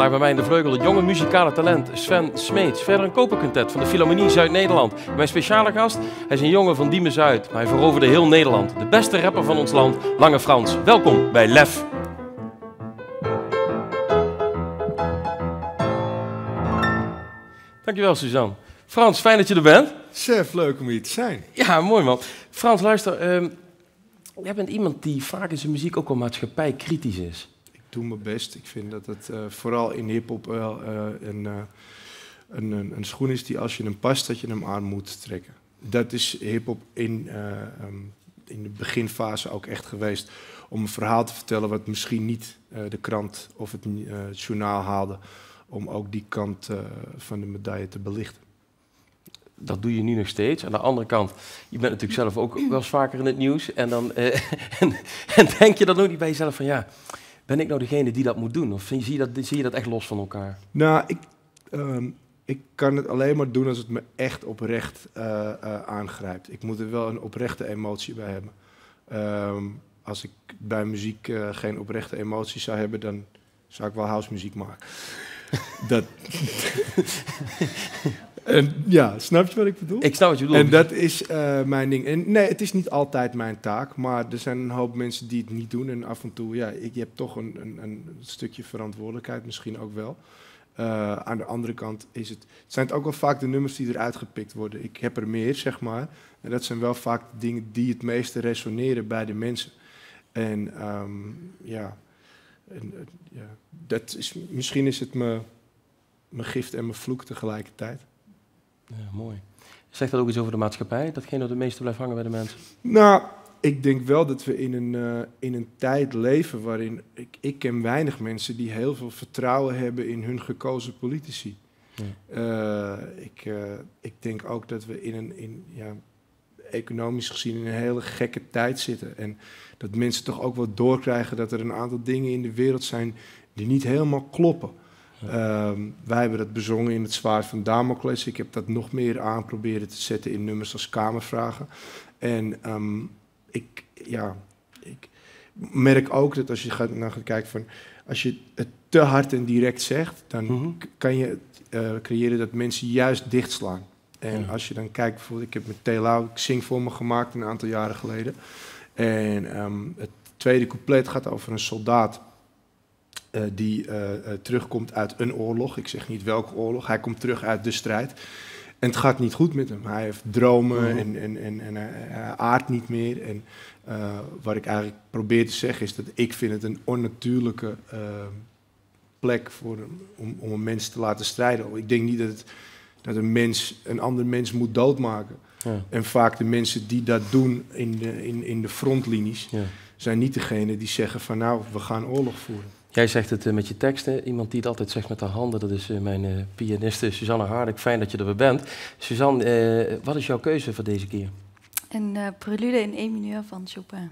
vandaag bij mij in de vleugel het jonge muzikale talent Sven Smeets. Verder een koperquintet van de Philharmonie Zuid-Nederland. Mijn speciale gast, hij is een jongen van Diemen-Zuid, maar hij veroverde heel Nederland. De beste rapper van ons land, Lange Frans. Welkom bij Lef. Dankjewel, Suzanne. Frans, fijn dat je er bent. Chef, leuk om hier te zijn. Ja, mooi man. Frans, luister. Jij bent iemand die vaak in zijn muziek ook wel maatschappijkritisch is. Ik doe mijn best. Ik vind dat het vooral in hiphop wel een schoen is die als je hem past, dat je hem aan moet trekken. Dat is hiphop in de beginfase ook echt geweest. Om een verhaal te vertellen wat misschien niet de krant of het journaal haalde. Om ook die kant van de medaille te belichten. Dat doe je nu nog steeds. Aan de andere kant, je bent natuurlijk zelf ook wel eens vaker in het nieuws. En dan en denk je dan ook niet bij jezelf van ja, ben ik nou degene die dat moet doen? Of zie je dat echt los van elkaar? Nou, ik kan het alleen maar doen als het me echt oprecht aangrijpt. Ik moet er wel een oprechte emotie bij hebben. Als ik bij muziek geen oprechte emotie zou hebben, dan zou ik wel housemuziek maken. Dat... En ja, snap je wat ik bedoel? Ik snap wat je bedoelt. En dat is mijn ding. En nee, het is niet altijd mijn taak, maar er zijn een hoop mensen die het niet doen. En af en toe, ja, je hebt toch een stukje verantwoordelijkheid misschien ook wel. Aan de andere kant zijn het ook wel vaak de nummers die eruit gepikt worden. Ik heb er meer, zeg maar. En dat zijn wel vaak de dingen die het meeste resoneren bij de mensen. En dat is, misschien is het mijn gift en mijn vloek tegelijkertijd. Ja, mooi. Zegt dat ook iets over de maatschappij? Datgene dat het meeste blijft hangen bij de mensen? Nou, ik denk wel dat we in een tijd leven waarin... Ik ken weinig mensen die heel veel vertrouwen hebben in hun gekozen politici. Ja. Ik denk ook dat we economisch gezien in een hele gekke tijd zitten. En dat mensen toch ook wel doorkrijgen dat er een aantal dingen in de wereld zijn die niet helemaal kloppen. Wij hebben dat bezongen in het Zwaard van Damocles. Ik heb dat nog meer aan proberen te zetten in nummers als Kamervragen. En ik merk ook dat als je gaat kijken van... Als je het te hard en direct zegt, dan kan je creëren dat mensen juist dichtslaan. En als je dan kijkt, bijvoorbeeld, ik heb met Telau, ik zing voor me gemaakt een aantal jaren geleden. En het tweede couplet gaat over een soldaat die terugkomt uit een oorlog. Ik zeg niet welke oorlog, hij komt terug uit de strijd. En het gaat niet goed met hem. Hij heeft dromen en hij aardt niet meer. En wat ik eigenlijk probeer te zeggen is dat ik vind het een onnatuurlijke plek voor om een mens te laten strijden. Ik denk niet dat een ander mens moet doodmaken. Ja. En vaak de mensen die dat doen in de frontlinies zijn niet degene die zeggen van nou, we gaan oorlog voeren. Jij zegt het met je teksten. Iemand die het altijd zegt met haar handen, dat is mijn pianiste Suzanne Hardik. Fijn dat je er weer bent. Suzanne, wat is jouw keuze voor deze keer? Een prelude in E mineur van Chopin.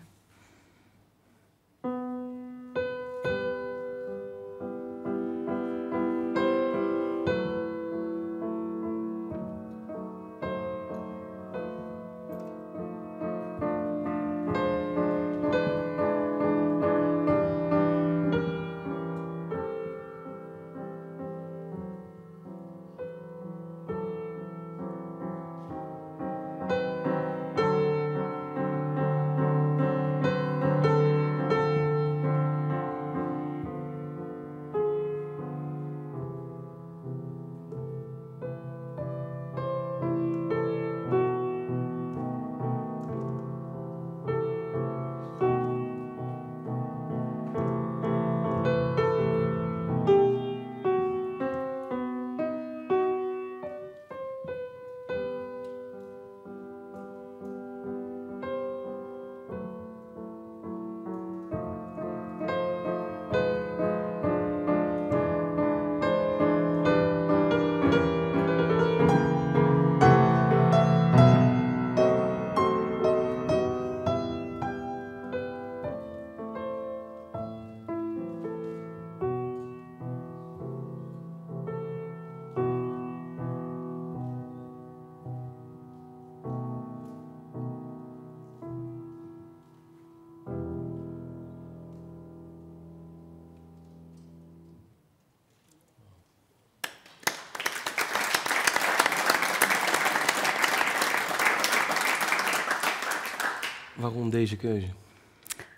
Waarom deze keuze?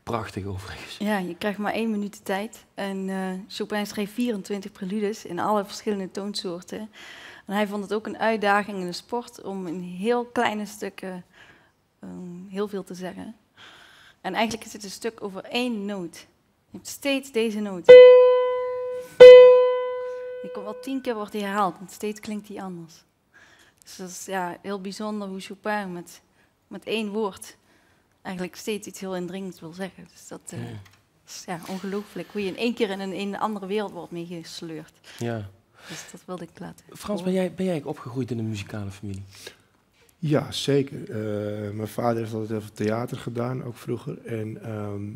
Prachtig overigens. Ja, je krijgt maar 1 minuut de tijd. En Chopin schreef 24 preludes in alle verschillende toonsoorten. En hij vond het ook een uitdaging in de sport om in heel kleine stukken heel veel te zeggen. En eigenlijk is het een stuk over 1 noot. Je hebt steeds deze noot. Die komt wel 10 keer, wordt die herhaald, en steeds klinkt die anders. Dus dat is heel bijzonder hoe Chopin met 1 woord eigenlijk steeds iets heel indringends wil zeggen. Dus dat is ongelooflijk, hoe je in 1 keer in een andere wereld wordt meegesleurd. Ja. Dus dat wilde ik laten. Frans, ben jij opgegroeid in een muzikale familie? Ja, zeker. Mijn vader heeft altijd heel veel theater gedaan, ook vroeger. En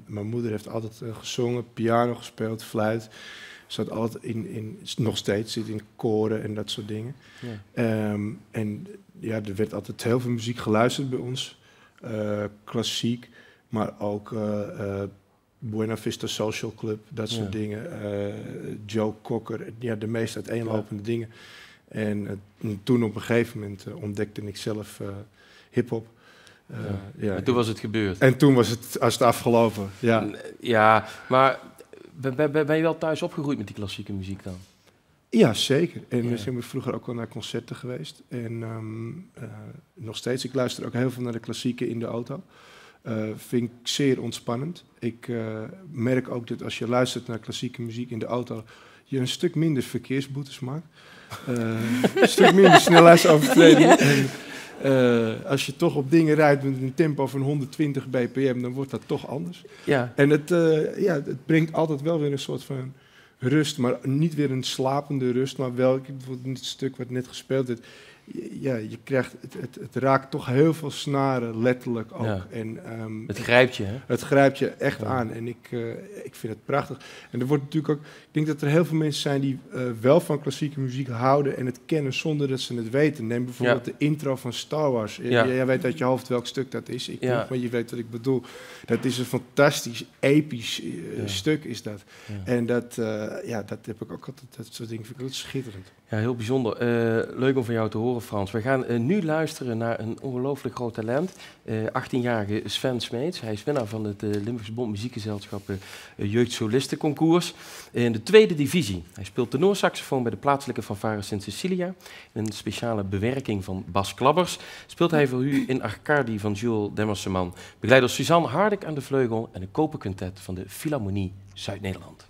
mijn moeder heeft altijd gezongen, piano gespeeld, fluit. Zat altijd nog steeds zit in koren en dat soort dingen. Ja. En ja, er werd altijd heel veel muziek geluisterd bij ons. Klassiek, maar ook Buena Vista Social Club, dat soort dingen. Joe Cocker, ja, de meest uiteenlopende dingen. En toen op een gegeven moment ontdekte ik zelf hip-hop. En toen was het gebeurd. En toen was het afgelopen. Ja, ja, maar ben je wel thuis opgegroeid met die klassieke muziek dan? Ja, zeker. En we zijn vroeger ook wel naar concerten geweest. En nog steeds, ik luister ook heel veel naar de klassieken in de auto. Vind ik zeer ontspannend. Ik merk ook dat als je luistert naar klassieke muziek in de auto, je een stuk minder verkeersboetes maakt. Een stuk minder snelheidsovertredingen. En als je toch op dingen rijdt met een tempo van 120 bpm, dan wordt dat toch anders. Ja. En het brengt altijd wel weer een soort van rust, maar niet weer een slapende rust, maar wel, bijvoorbeeld het stuk wat net gespeeld werd, ja, je krijgt, het raakt toch heel veel snaren, letterlijk ook. Ja. En, het grijpt je, hè? Het grijpt je echt aan en ik vind het prachtig. En er wordt natuurlijk ook, ik denk dat er heel veel mensen zijn die wel van klassieke muziek houden en het kennen zonder dat ze het weten. Neem bijvoorbeeld de intro van Star Wars. Ja. Jij weet uit je hoofd welk stuk dat is. Ik niet, maar je weet wat ik bedoel. Dat is een fantastisch, episch stuk is dat. Ja. En dat heb ik ook altijd, dat soort dingen vind ik altijd schitterend. Ja, heel bijzonder. Leuk om van jou te horen, Frans. We gaan nu luisteren naar een ongelooflijk groot talent. 18-jarige Sven Smeets. Hij is winnaar van het Limburgse Bond Muziekgezelschap Jeugd Solistenconcours in de 2e divisie. Hij speelt tenorsaxofoon bij de plaatselijke fanfare Sint Cecilia. In een speciale bewerking van Bas Klabbers speelt hij voor u in Arcadie van Jules Demerseman. Begeleid door Suzanne Hardik aan de vleugel en een koperquintet van de Philharmonie Zuid-Nederland.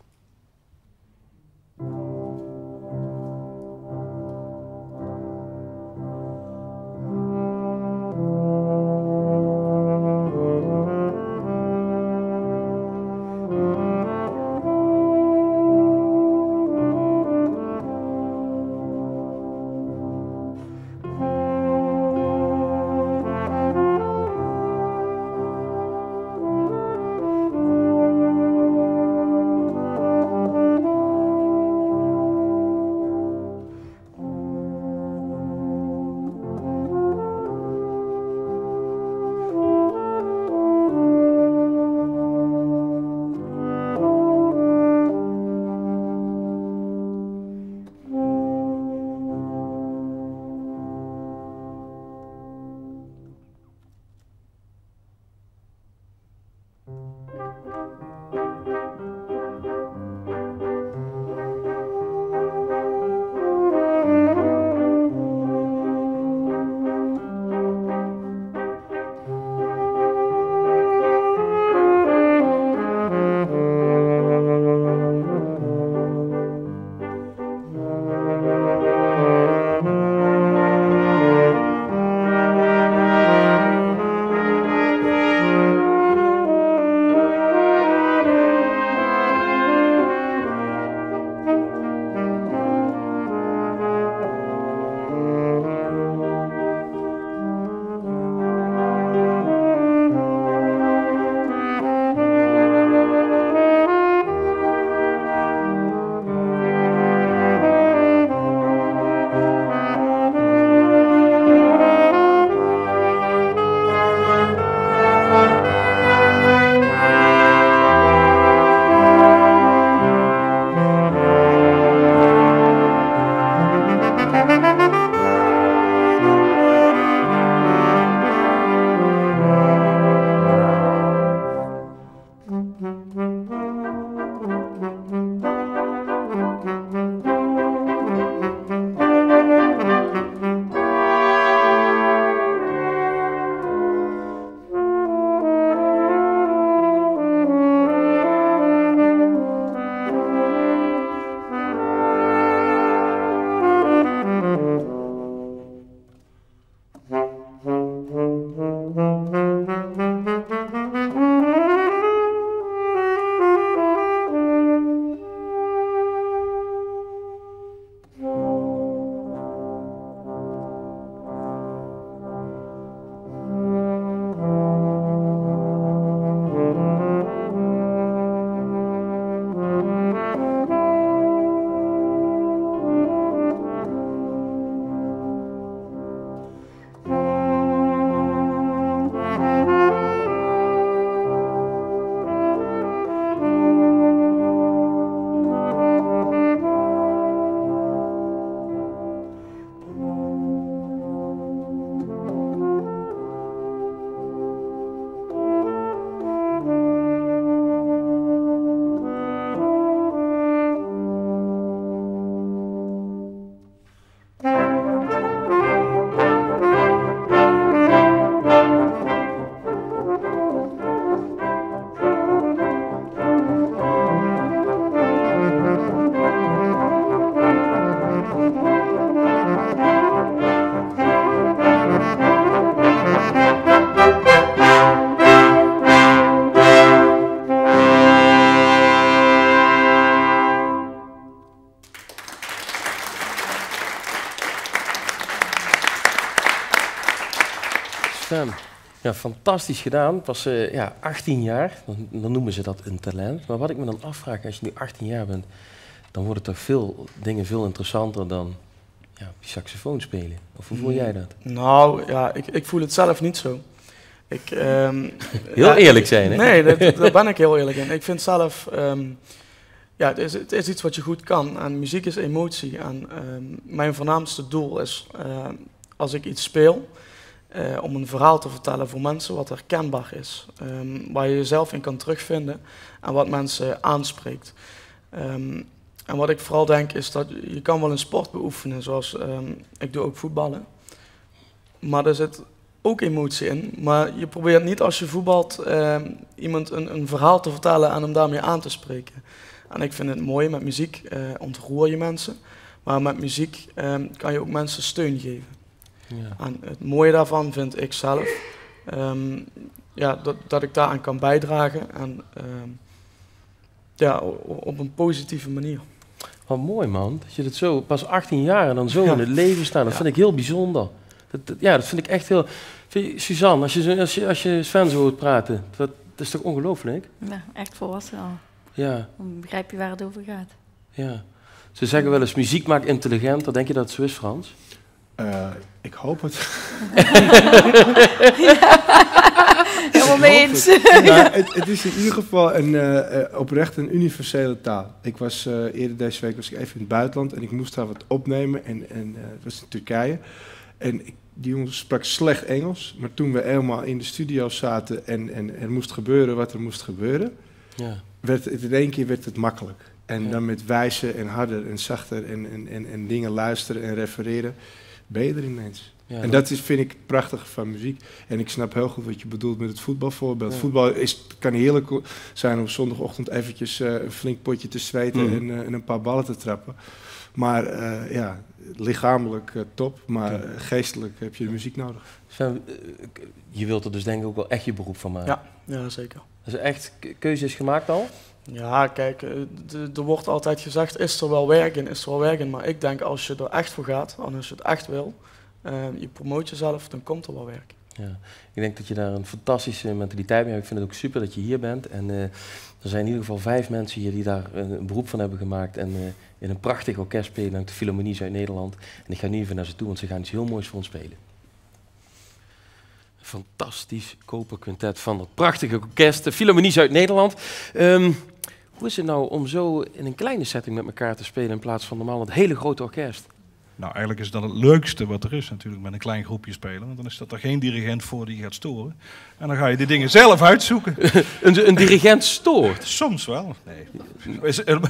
Sven, ja, fantastisch gedaan. Het was 18 jaar, dan noemen ze dat een talent. Maar wat ik me dan afvraag, als je nu 18 jaar bent, dan worden toch dingen veel interessanter dan die saxofoon spelen. Of hoe voel jij dat? Nou, ja, ik voel het zelf niet zo. Heel eerlijk zijn, hè? Nee, daar ben ik heel eerlijk in. Ik vind zelf, het is iets wat je goed kan. En muziek is emotie. En mijn voornaamste doel is, als ik iets speel, om een verhaal te vertellen voor mensen wat herkenbaar is. Waar je jezelf in kan terugvinden en wat mensen aanspreekt. En wat ik vooral denk is dat je kan wel een sport beoefenen, zoals ik doe ook voetballen. Maar er zit ook emotie in. Maar je probeert niet als je voetbalt iemand een verhaal te vertellen en hem daarmee aan te spreken. En ik vind het mooi, met muziek ontroer je mensen. Maar met muziek kan je ook mensen steun geven. Ja. En het mooie daarvan vind ik zelf, dat ik daaraan kan bijdragen. En op een positieve manier. Wat mooi, man. Dat je het zo, pas 18 jaar en dan zo in het leven staan. Dat vind ik heel bijzonder. Dat vind ik echt heel... Suzanne, als je Sven zo hoort praten, dat is toch ongelooflijk? Ja, echt volwassen al. Ja. Dan begrijp je waar het over gaat. Ja. Ze zeggen wel eens, muziek maakt intelligent. Dan denk je dat het zo is, Frans? Ik hoop het. Helemaal mee eens. Ja, het is in ieder geval oprecht een universele taal. Ik was eerder deze week even in het buitenland en ik moest daar wat opnemen. En het was in Turkije. En die jongen sprak slecht Engels. Maar toen we helemaal in de studio zaten en er moest gebeuren wat er moest gebeuren, werd het in één keer makkelijk. En dan met wijzen en harder en zachter en dingen luisteren en refereren, ben je er ineens. Ja, en dat vind ik het prachtige van muziek. En ik snap heel goed wat je bedoelt met het voetbalvoorbeeld. Ja. Voetbal kan heerlijk zijn om zondagochtend eventjes een flink potje te zweten en een paar ballen te trappen. Maar lichamelijk top, maar geestelijk heb je de muziek nodig. Sven, je wilt er dus denk ik ook wel echt je beroep van maken? Ja, zeker. Dus echt keuze is gemaakt al? Ja, kijk, er wordt altijd gezegd, is er wel werk in? Maar ik denk, als je er echt voor gaat, en als je het echt wil, je promoot jezelf, dan komt er wel werk. Ja, ik denk dat je daar een fantastische mentaliteit mee hebt. Ik vind het ook super dat je hier bent. En er zijn in ieder geval 5 mensen hier die daar een beroep van hebben gemaakt. En in een prachtig orkest spelen, namelijk de Philharmonie Zuid-Nederland. En ik ga nu even naar ze toe, want ze gaan iets heel moois voor ons spelen. Een fantastisch koperquintet van het prachtige orkest, de Philharmonie Zuid-Nederland. Hoe is het nou om zo in een kleine setting met elkaar te spelen in plaats van normaal het hele grote orkest? Nou, eigenlijk is dat het leukste wat er is natuurlijk met een klein groepje spelen. Want dan is dat er geen dirigent voor die gaat storen. En dan ga je die dingen zelf uitzoeken. een dirigent stoort? Soms wel. Nee,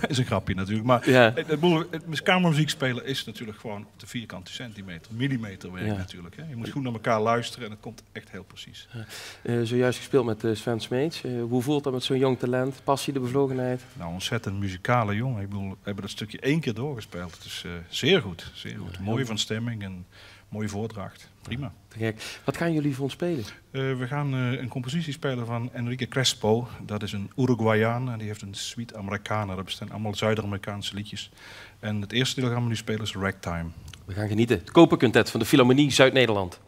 is een grapje natuurlijk. Maar het kamermuziek spelen is natuurlijk gewoon op de vierkante centimeter, millimeter werk natuurlijk. Hè. Je moet goed naar elkaar luisteren en het komt echt heel precies. Zojuist gespeeld met Sven Smeets. Hoe voelt dat met zo'n jong talent? Passie, de bevlogenheid? Nou, ontzettend muzikale jongen. Ik bedoel, we hebben dat stukje 1 keer doorgespeeld. Het is zeer goed. Zeer goed. Mooi van stemming en mooie voordracht. Prima. Te gek. Wat gaan jullie voor ons spelen? We gaan een compositie spelen van Enrique Crespo. Dat is een Uruguayaan en die heeft een suite Americana. Dat bestaan allemaal Zuid-Amerikaanse liedjes. En het eerste deel gaan we nu spelen is Ragtime. We gaan genieten. Het koperquintet van de Philharmonie Zuid-Nederland.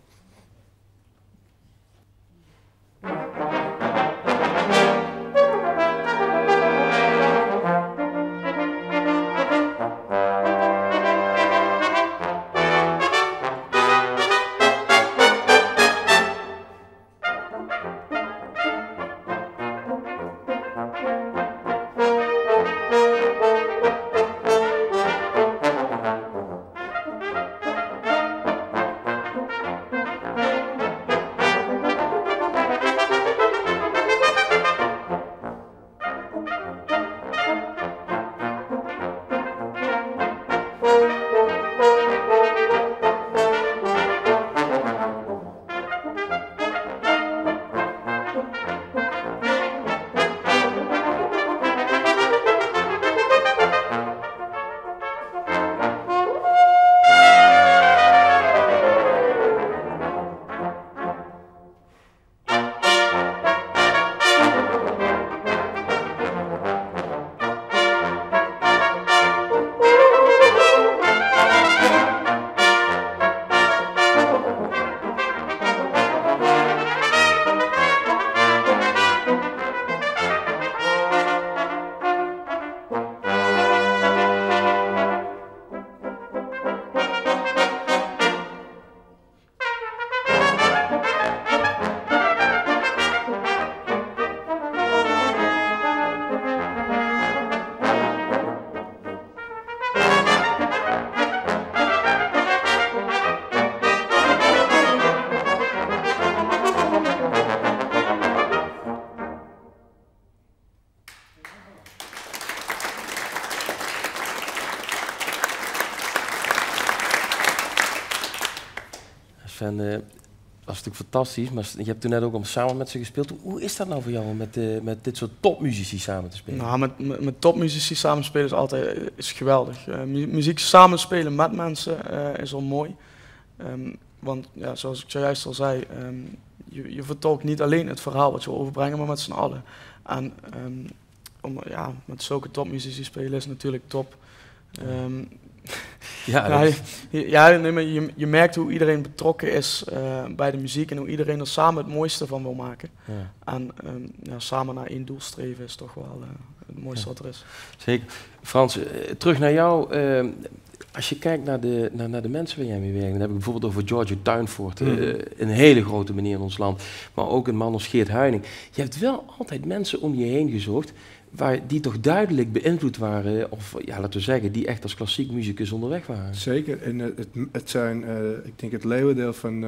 fan. Dat is natuurlijk fantastisch, maar je hebt toen net ook al samen met ze gespeeld. Hoe is dat nou voor jou om met dit soort topmuzici samen te spelen? Nou, met topmuzici samenspelen is geweldig. Muziek samenspelen met mensen is al mooi. Want ja, zoals ik zojuist al zei, je vertolkt niet alleen het verhaal wat je wil overbrengen, maar met z'n allen. En om met zulke topmuzici spelen is natuurlijk top. Maar je merkt hoe iedereen betrokken is bij de muziek en hoe iedereen er samen het mooiste van wil maken. Ja. En samen naar één doel streven is toch wel het mooiste wat er is. Zeker. Frans, terug naar jou. Als je kijkt naar de mensen waar jij mee werkt, dan heb ik bijvoorbeeld over George Tuinvoort, een hele grote meneer in ons land, maar ook een man als Geert Huining. Je hebt wel altijd mensen om je heen gezocht die toch duidelijk beïnvloed waren, of laten we zeggen, die echt als klassiek muzikus onderweg waren. Zeker, en het zijn, ik denk het leeuwendeel van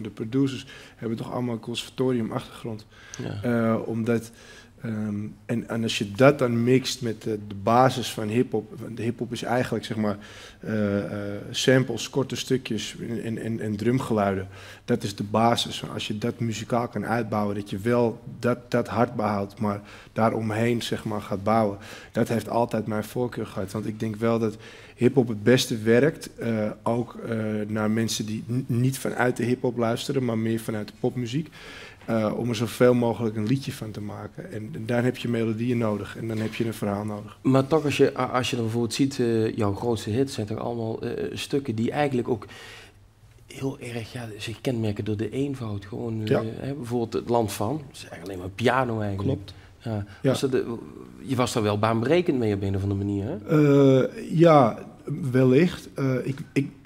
de producers hebben toch allemaal een conservatorium-achtergrond. Ja. Omdat, en als je dat dan mixt met de basis van hiphop, de hiphop is eigenlijk zeg maar samples, korte stukjes en drumgeluiden. Dat is de basis. Als je dat muzikaal kan uitbouwen, dat je wel dat hart behoudt, maar daaromheen zeg maar gaat bouwen. Dat heeft altijd mijn voorkeur gehad. Want ik denk wel dat hiphop het beste werkt, ook naar mensen die niet vanuit de hiphop luisteren, maar meer vanuit de popmuziek. Om er zoveel mogelijk een liedje van te maken. En daar heb je melodieën nodig en dan heb je een verhaal nodig. Maar toch, als je dan bijvoorbeeld ziet, jouw grootste hits zijn toch allemaal stukken die eigenlijk ook heel erg zich kenmerken door de eenvoud. Gewoon, bijvoorbeeld Het Land van, dat is eigenlijk alleen maar piano eigenlijk. Klopt. Ja. Je was daar wel baanbrekend mee op een of andere manier, hè? Ja, wellicht.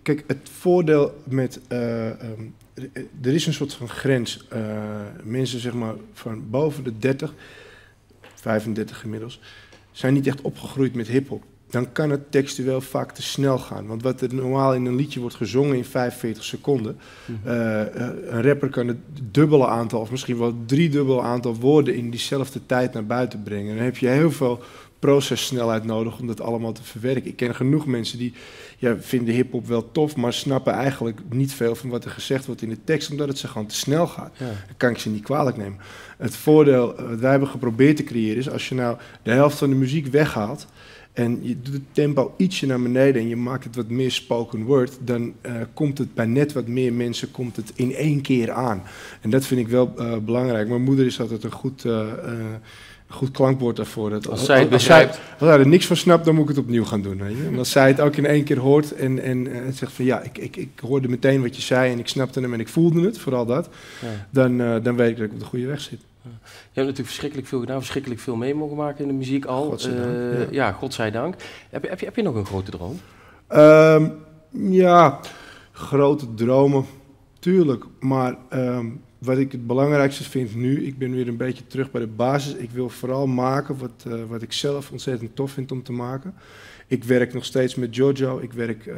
Kijk, het voordeel met... er is een soort van grens. Mensen zeg maar van boven de 30, 35 inmiddels, zijn niet echt opgegroeid met hiphop. Dan kan het textueel vaak te snel gaan. Want wat er normaal in een liedje wordt gezongen in 45 seconden... een rapper kan het dubbele aantal, of misschien wel 3-dubbele aantal woorden in diezelfde tijd naar buiten brengen. Dan heb je heel veel processnelheid nodig om dat allemaal te verwerken. Ik ken genoeg mensen die vinden hiphop wel tof, maar snappen eigenlijk niet veel van wat er gezegd wordt in de tekst, omdat het ze gewoon te snel gaat. Ja. Dan kan ik ze niet kwalijk nemen. Het voordeel wat wij hebben geprobeerd te creëren is, als je nou de helft van de muziek weghaalt en je doet het tempo ietsje naar beneden en je maakt het wat meer spoken word, dan komt het bij net wat meer mensen in één keer aan. En dat vind ik wel belangrijk. Mijn moeder is altijd een goed klankwoord daarvoor. Als zij er niks van snapt, dan moet ik het opnieuw gaan doen. Weet je? En als zij het ook in één keer hoort en zegt van ik hoorde meteen wat je zei en ik snapte hem en ik voelde het, vooral dat, dan weet ik dat ik op de goede weg zit. Ja. Je hebt natuurlijk verschrikkelijk veel gedaan, verschrikkelijk veel mee mogen maken in de muziek al. Godzijdank. Godzijdank. Heb je nog een grote droom? Grote dromen, tuurlijk. Maar wat ik het belangrijkste vind nu, ik ben weer een beetje terug bij de basis. Ik wil vooral maken wat ik zelf ontzettend tof vind om te maken. Ik werk nog steeds met Giorgio, ik werk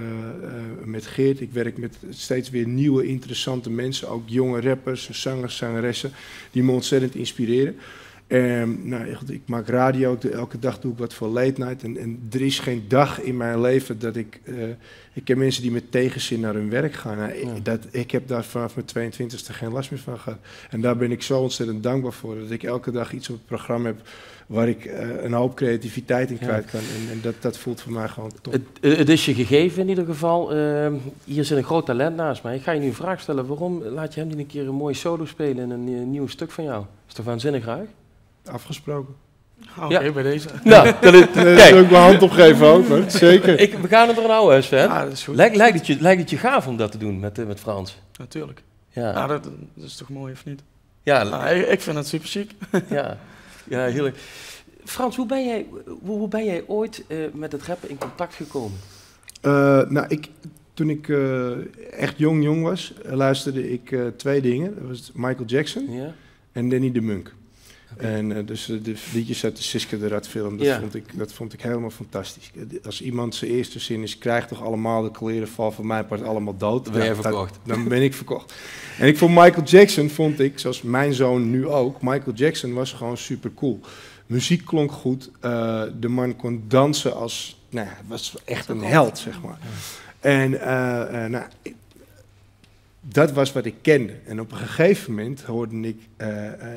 met Geert, ik werk met steeds weer nieuwe interessante mensen, ook jonge rappers, zangers, zangeressen, die me ontzettend inspireren. Ik maak radio, elke dag doe ik wat voor late night en er is geen dag in mijn leven dat ik ken mensen die met tegenzin naar hun werk gaan. Ik heb daar vanaf mijn 22e geen last meer van gehad. En daar ben ik zo ontzettend dankbaar voor, dat ik elke dag iets op het programma heb waar ik een hoop creativiteit in kwijt kan. En dat voelt voor mij gewoon top. Het is je gegeven in ieder geval. Hier zit een groot talent naast mij. Ik ga je nu een vraag stellen. Waarom laat je hem niet een keer een mooie solo spelen in een nieuw stuk van jou? Is toch waanzinnig ruig? Afgesproken. Oké, bij deze. Nou, kijk. Zal ik mijn hand opgeven ook, hoor. Zeker. We gaan het er nou eens, Sven. Ja, dat is goed. Lijkt het je gaaf om dat te doen met Frans? Natuurlijk. Ja. Dat is toch mooi, of niet? Ja. Ik vind het super chic. Ja, heerlijk. Frans, hoe ben jij ooit met het rappen in contact gekomen? Toen ik echt jong was, luisterde ik 2 dingen. Dat was Michael Jackson en Danny de Munk. Okay. En dus de liedjes uit de Siska de Rad film, dat vond ik helemaal fantastisch. Als iemand zijn eerste zin is, krijgt toch allemaal de kleren val van mijn part allemaal dood. Dan ben je verkocht. Dan ben ik verkocht. En ik vond Michael Jackson, zoals mijn zoon nu ook, Michael Jackson was gewoon super cool. Muziek klonk goed, de man kon dansen was echt een held, zeg maar. Ja. En dat was wat ik kende. En op een gegeven moment hoorde ik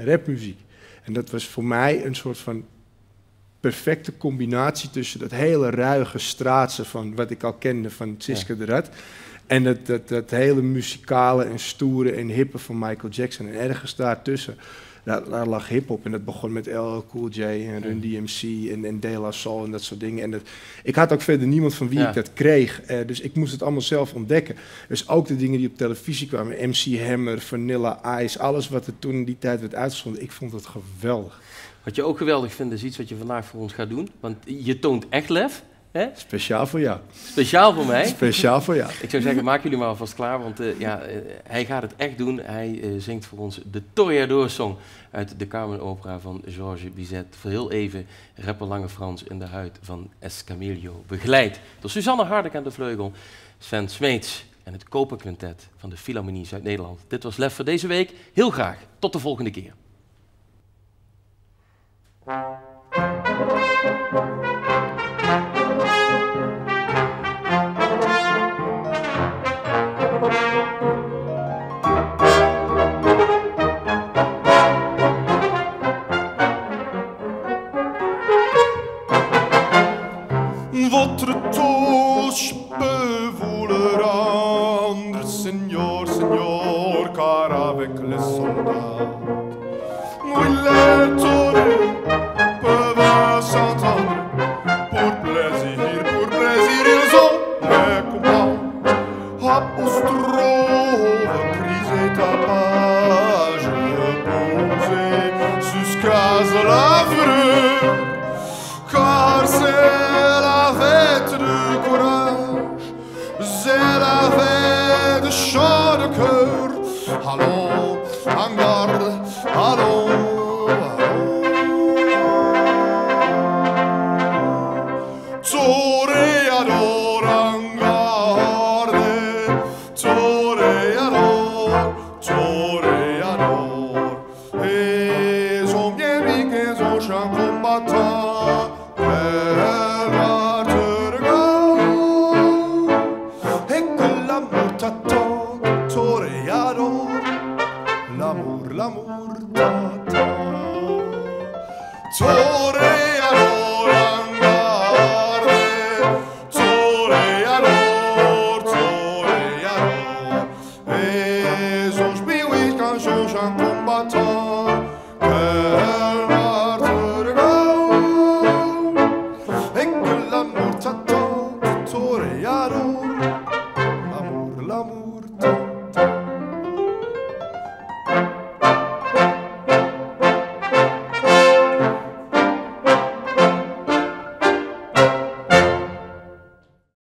rapmuziek. En dat was voor mij een soort van perfecte combinatie tussen dat hele ruige straatse van wat ik al kende van Siska de Rad. En dat hele muzikale en stoere en hippe van Michael Jackson. En ergens daartussen, daar lag hip-hop. En dat begon met LL Cool J en Run DMC en De La Soul en dat soort dingen. En ik had ook verder niemand van wie ik dat kreeg. Dus ik moest het allemaal zelf ontdekken. Dus ook de dingen die op televisie kwamen. MC Hammer, Vanilla Ice, alles wat er toen in die tijd werd uitgezonden. Ik vond het geweldig. Wat je ook geweldig vindt is iets wat je vandaag voor ons gaat doen. Want je toont echt lef. Hè? Speciaal voor jou. Speciaal voor mij. Speciaal voor jou. Ik zou zeggen, maak jullie maar alvast klaar, want hij gaat het echt doen. Hij zingt voor ons de Toreador-song uit de Carmen Opera van Georges Bizet. Voor heel even rapper Lange Frans in de huid van Escamillo. Begeleid door Suzanne Hardek aan de vleugel, Sven Smeets en het Koperquintet van de Philharmonie Zuid-Nederland. Dit was Lef voor deze week. Heel graag. Tot de volgende keer. Votre touche peut vous le rendre, Seigneur, Seigneur, car avec les soldats, oui, les torées peuvent s'entendre. Pour plaisir, ils ont les combats. Apostrophe, crise et tapage, posé jusqu'à la fureur, car c'est la fête du courage, c'est la fête de chant de cœur. Allons, en garde, allons, allons. Toreador, en garde, toreador, toreador. Ils ont bien vu qu'ils ont chant combattant. L'amour t'attend. Toreador, en garde, toreador, toreador. Et son spirit quand je chante combattant.